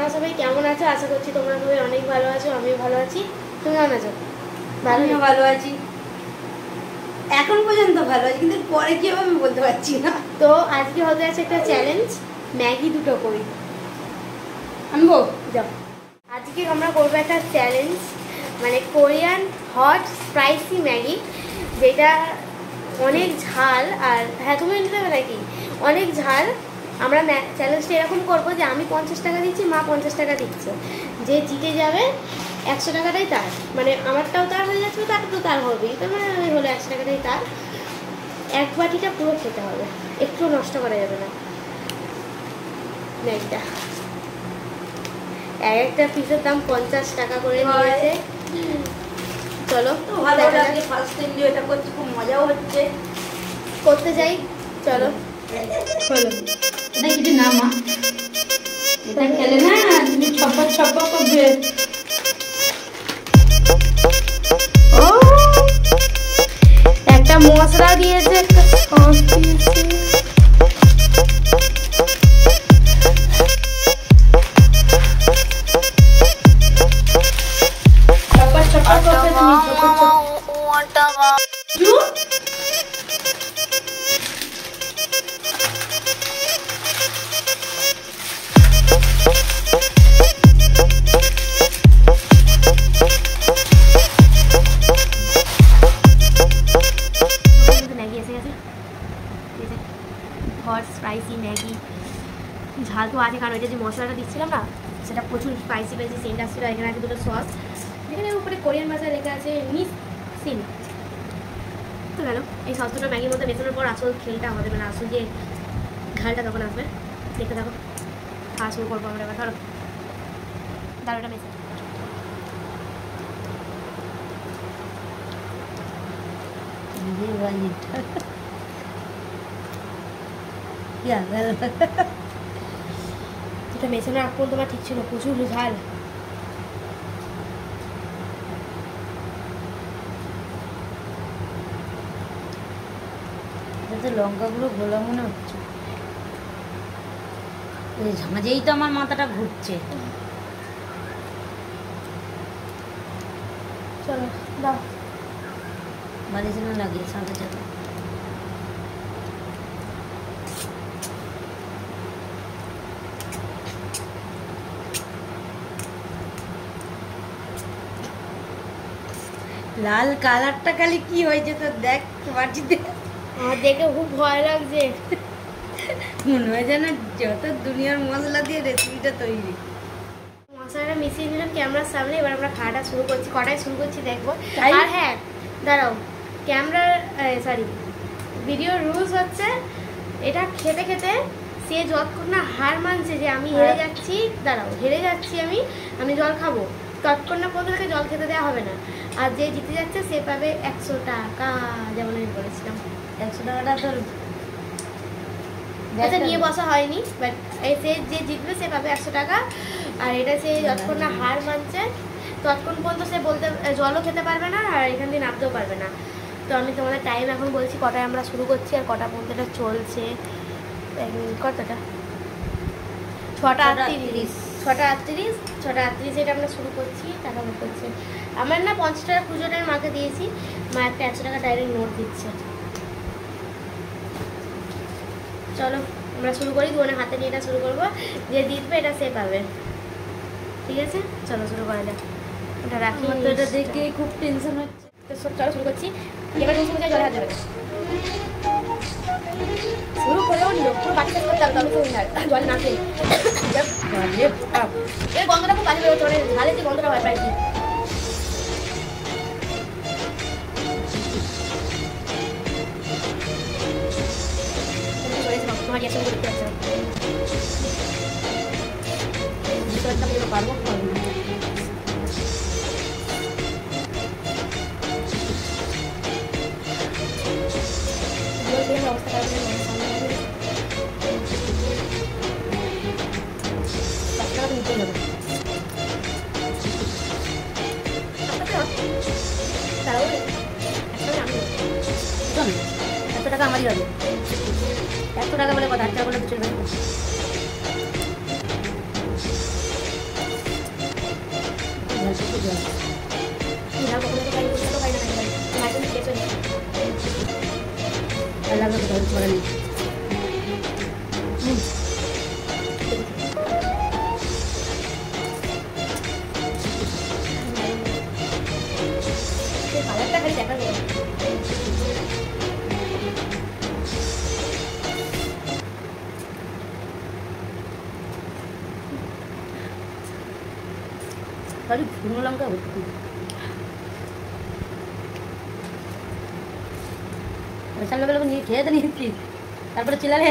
তোমরা সবাই কেমন আছো? আশা করছি তোমরা সবাই অনেক ভালো আছো, আমিও ভালো আছি। তুমি কেমন আছো? আমিও ভালো আছি, এখন পর্যন্ত ভালো আছি, কিন্তু পরে কি হবে আমি বলতে পারছি না। তো আজকে হতে আছে একটা চ্যালেঞ্জ, ম্যাগি দুটো করি। আনবো যাও। আজকে আমরা করবো একটা চ্যালেঞ্জ, মানে কোরিয়ান হট স্পাইসি ম্যাগি, যেটা অনেক ঝাল। আর হ্যাঁ, তুমি নিতে হবে নাকি? অনেক ঝাল। আমরা চ্যালেঞ্জটা এরকম করবো যে আমি 50 টাকা দিচ্ছি, মা 50 টাকা দিচ্ছে। যে জিতে যাবে 100 টাকাটাই তার, মানে আমারটাও তার হয়ে যাচ্ছে, তার তো তার হবেই, তার মানে হলো 100 টাকাটাই তার। এক বাটিটা পুরো খেতে হবে, একটু নষ্ট করা যাবে না ম্যাগিটা। এক একটা পিসের দাম 50 টাকা করে নিয়েছে। চলো, তো ভালো লাগে, ফার্স্ট টাইম যে এটা করছি, খুব মজাও হচ্ছে, করতে যাই। চলো চলো। এটা কিছু না মা, এটা খেলে না তুমি ছপা ছপা করবে। একটা মশলা দিয়েছে, একটা সস দিয়েছে। ছপা ছপা করবে তুমি, ছপা ছপা। ম্যাগি এসে গেছে, হট স্পাইসি ম্যাগি। ঝাল তো আছে, কারণ ওইটা যে মশলাটা দিচ্ছিলাম না, সেটা প্রচুর স্পাইসি স্পাইসি সেন্ট আসছিল। এখানে আছে দুটো সস, এখানে উপরে কোরিয়ান ভাষায় লেখা আছে মিস সিন। তো গেল, এই সস দুটো ম্যাগির মধ্যে মেশানোর পর আসল খেলটা হবে, মানে আসল যে ঝালটা তখন আসবে। দেখতে থাকো, খাওয়া শুরু করবো আমরা এবার। ধরো দারুটা মেশে এটা মেশানোর আগ পর্যন্ত তোমার ঠিক ছিল, প্রচুর ঝাল। লঙ্কাগুলো গোলা মনে হচ্ছে, ঝাঁঝেই তো আমার মাথাটা ঘুরছে। চলো দাও, বাড়ি যেন লাগে সাথে সাথে। লাল কালারটা খালি কি হয়েছে তো দেখ বাটিতে, আমার দেখে খুব ভয় লাগছে। মনে হয় যেন যত দুনিয়ার মশলা দিয়ে রেসিপিটা তৈরি। মশলাটা মিশিয়ে নিলাম ক্যামেরার সামনে, এবার আমরা খাওয়াটা শুরু করছি। কটায় শুরু করছি দেখবো। আর হ্যাঁ দাঁড়াও, ক্যামেরার সরি ভিডিও রুলস হচ্ছে, এটা খেতে খেতে সে যতক্ষণ না হার মানছে যে আমি হেরে যাচ্ছি, দাঁড়াও হেরে যাচ্ছি আমি জল খাবো, ততক্ষণ না পর্যন্ত তাকে জল খেতে দেওয়া হবে না। আর যে জিতে যাচ্ছে সে পাবে 100 টাকা, যেমন আমি বলেছিলাম। 100 টাকাটা তোর এটা নিয়ে বসা হয়নি, বাট সে যে জিতবে সে পাবে 100 টাকা। আর এটা সে যতক্ষণ না হার মানছে ততক্ষণ পর্যন্ত সে বলতে জলও খেতে পারবে না, আর এখান দিয়ে নামতেও পারবে না। তো আমি তোমাদের টাইম এখন বলছি, কটায় আমরা শুরু করছি আর কটা পর্যন্ত এটা চলছে। কতটা? 6টা 38, 6টা 38, 6টা 38 এটা আমরা শুরু করছি। টাকা বের করছে আমার না 50 টাকা পুজোটা আমি মাকে দিয়েছি, মা একটা 100 টাকা ডাইরেক্ট নোট দিচ্ছে। চলো আমরা শুরু করি, দুজনে হাতে নিয়ে এটা শুরু করবো, যে জিতবে এটা সে পাবে, ঠিক আছে? চলো শুরু করা যাক। ওটা রাখি, তো এটা দেখে খুব টেনশন হচ্ছে। তো চলো শুরু করছি। এবার শুরু করতে জলে হাত যাবে, শুরু করেও নিল পুরো বাকি শেষ করতে হবে, তবে তো জল না খেয়ে এর গন্ধটা খুব বাজে বেরোচ্ছে, মানে ঝালে যে গন্ধটা হয় প্রায় কি। তোমার রিয়াকশন করতে পারছো পারবো অবস্থা নিতে হবে। এত টাকা আমারই হবে, 100 টাকা বলে কথা, 8 টাকা বলে চলবে। ঝাল খুব ঝাল। ঝাল কখনো তো খাই না, তো খাই না নাকি ভাই তুমি খেয়েছো নি? আর লাগবে তো ঝাল ছড়া নেই। কালারটা খালি দেখার মতো। খালি শুকনো লঙ্কা ভর্তি। সকালবেলা নিয়ে খেয়ে তো নিয়েছি, তারপরে চিল্লালে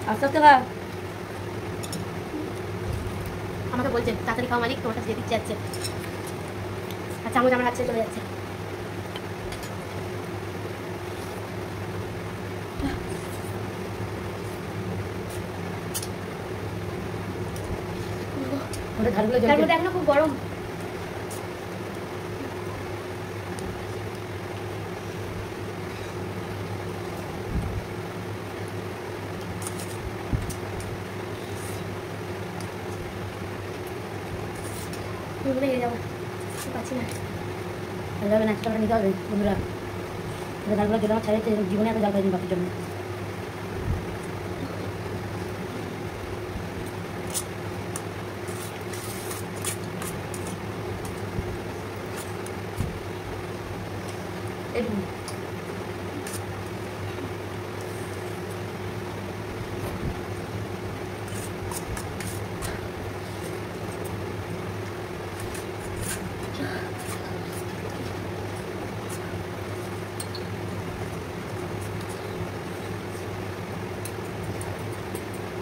আস্তে আস্তে খা। আমাকে বলছে তাড়াতাড়ি খাও মালিক, তোমার কাছে যেতে ইচ্ছে যাচ্ছে। আর চামচ আমার হাত ছেড়ে চলে যাচ্ছে। ওটা ঝালগুলো তার মধ্যে এখনো খুব গরম। হেরে যাবো, পাচ্ছি না। যাবে না, একশো টাকা নিতে হবে বন্ধুরা। ঝালগুলো যদি আমার ছাড়িয়েছে, জীবনে এত জাল খাইনি বাকির জন্য।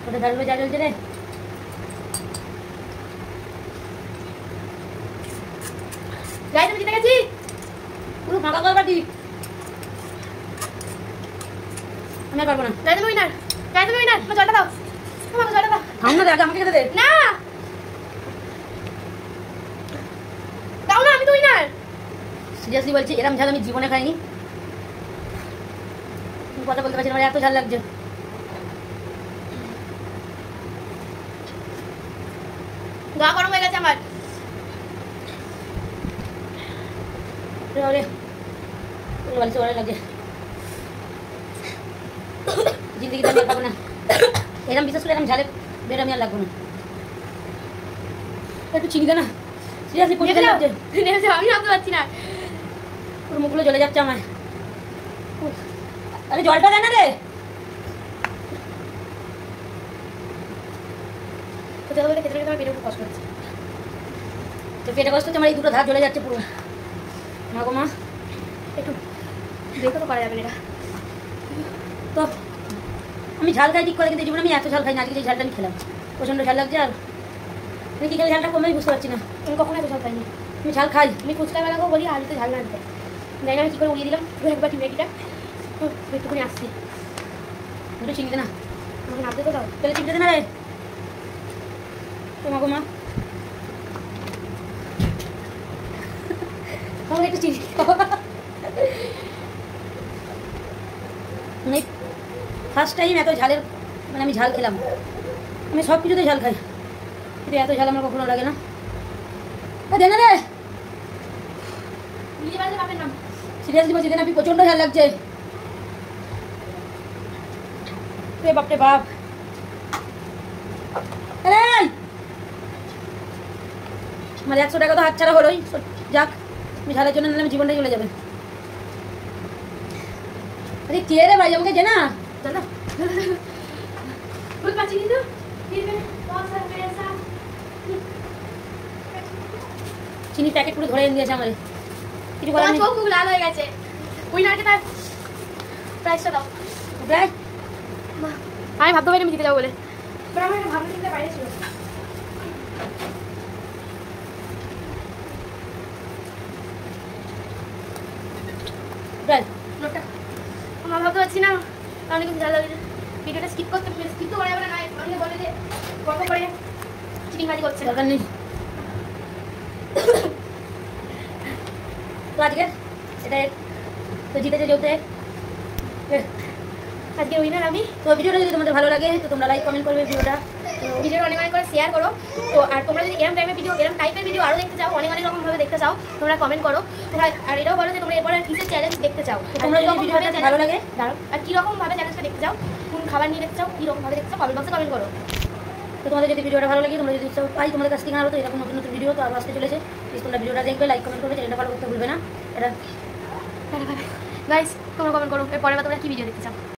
ওটা ঝালগুলো যা চলছে রে। গাইজ আমি জিতে গেছি। পুরো ফাঁকা করবা কি? আমি আর পারবো না। গাইজ আমি উইনার, গাইজ আমি উইনার। আমার জলটা দাও, আমার জলটা দাও। খাও না, আগে আমাকে খেতে দে। না দাও না, আমি তো উইনার। সিরিয়াসলি বলছি, এরম ঝাল আমি জীবনে খাইনি। কথা বলতে পারছি না, আমার এত ঝাল লাগছে। গা গরম হয়ে গেছে আমার। লাগে জিন্দগিতে আমি আর পাবো না এরম, বিশেষ করে এরম ঝালে বের আমি আর লাগবো না। একটু চিনি দে না, সিরিয়াসলি প্রচুর ঝাল লাগছে। আমি ভাবতে পারছি না, পুরো মুখগুলো জ্বলে যাচ্ছে আমার। আরে জলটা দে না রে। কোথাও বলে খেতে খেতে আমার পেটে খুব কষ্ট হচ্ছে। তো পেটে কষ্ট হচ্ছে, আমার এই দুটো ধার জ্বলে যাচ্ছে পুরো। মা গো মা, একটু দেখো তো করা যাবে না এটা। তো আমি ঝাল খাই ঠিক করে, কিন্তু জীবনে আমি এত ঝাল খাই না। আজকে যে ঝালটা আমি খেলাম প্রচণ্ড ঝাল লাগছে। আর আমি কী খেলে ঝালটা কমেই বুঝতে পারছি না। আমি কখনো এত ঝাল খাইনি। আমি ঝাল খাই, আমি ফুচকা বেলাকেও বলি আলুতে ঝাল না দিতে, জানি না আমি কী করে উড়িয়ে দিলাম পুরো একবার ম্যাগিটা। একটুখানি আসছি, একটু চিনি দে না, আমাকে নামতে তো দাও। তাহলে চিনতে দে না রে। তো মা গো মা, আমাকে একটু চিনি। মানে ফার্স্ট টাইম এত ঝালের, মানে আমি ঝাল খেলাম। আমি সব কিছুতে ঝাল খাই, কিন্তু এত ঝাল আমার কখনো লাগে না। দে না রে, নিজে বাড়িতে বাপের নাম। সিরিয়াসলি বলছি, দেন আপনি প্রচণ্ড ঝাল লাগছে রে বাপরে বাপ। আরে আমার 100 টাকা তো হাতছাড়া হলোই। যাক, আমি ঝালের জন্য নিলাম, জীবনটাই চলে যাবে। আরে কে রে ভাই, আমাকে যে না জানো ভুল পাচ্ছি কিন্তু চিনি প্যাকেট পুরো ধরে দিয়েছে আমার। কিছু করার তোমার নেই। চোখ খুব লাল হয়ে গেছে। উইনারকে তার প্রাইসটা দাও। প্রায় আমি ভাবতে পারি আমি জিতে যাবো বলে, বাট আমার ভাবনা চিন্তা বাইরে ছিল। প্রায় নোটটা আমার ভাবতে পারছি না, অনেক কিছু ঝাল লাগে। ভিডিওটা স্কিপ করতে স্কিপ তো করা যাবে না, অনেকে বলে যে গল্প করে চিটিং বাজি করছে। দরকার নেই। তো আজকে এটা তো জিতেছে যেহেতু আজকে উইনার আমি। তো ভিডিওটা যদি তোমাদের ভালো লাগে তো তোমরা লাইক কমেন্ট করবে ভিডিওটা। ভিডিওটা অনেক অনেক করে শেয়ার করো। তো আর তোমরা যদি এরকম টাইপের ভিডিও আরও দেখতে চাও, অনেক অনেক রকমভাবে দেখতে চাও, তোমরা কমেন্ট করো। তোমরা আর এটাও বলো যে তোমরা এরপরে কিসের চ্যালেঞ্জ দেখতে চাও, তোমরা যদি ভিডিওটা ভালো লাগে আর কীরকমভাবে চ্যালেঞ্জটা দেখতে চাও, কোন খাবার নিয়ে দেখতে চাও, কীরকমভাবে দেখতে চাও, কমেন্ট বক্সে কমেন্ট করো। তো তোমাদের যদি ভিডিওটা ভালো লাগে, তোমরা যদি পাই তোমাদের কাছ থেকে আরও তো এরকম নতুন নতুন ভিডিও তো আরও আসতে চলেছে। প্লিজ তোমরা ভিডিওটা দেখবে, লাইক কমেন্ট করবে, চ্যানেলটা ফলো করতে ভুলবে না। এটা গাইস তোমরা কমেন্ট করো এর পরে তোমরা কী ভিডিও দেখতে চাও।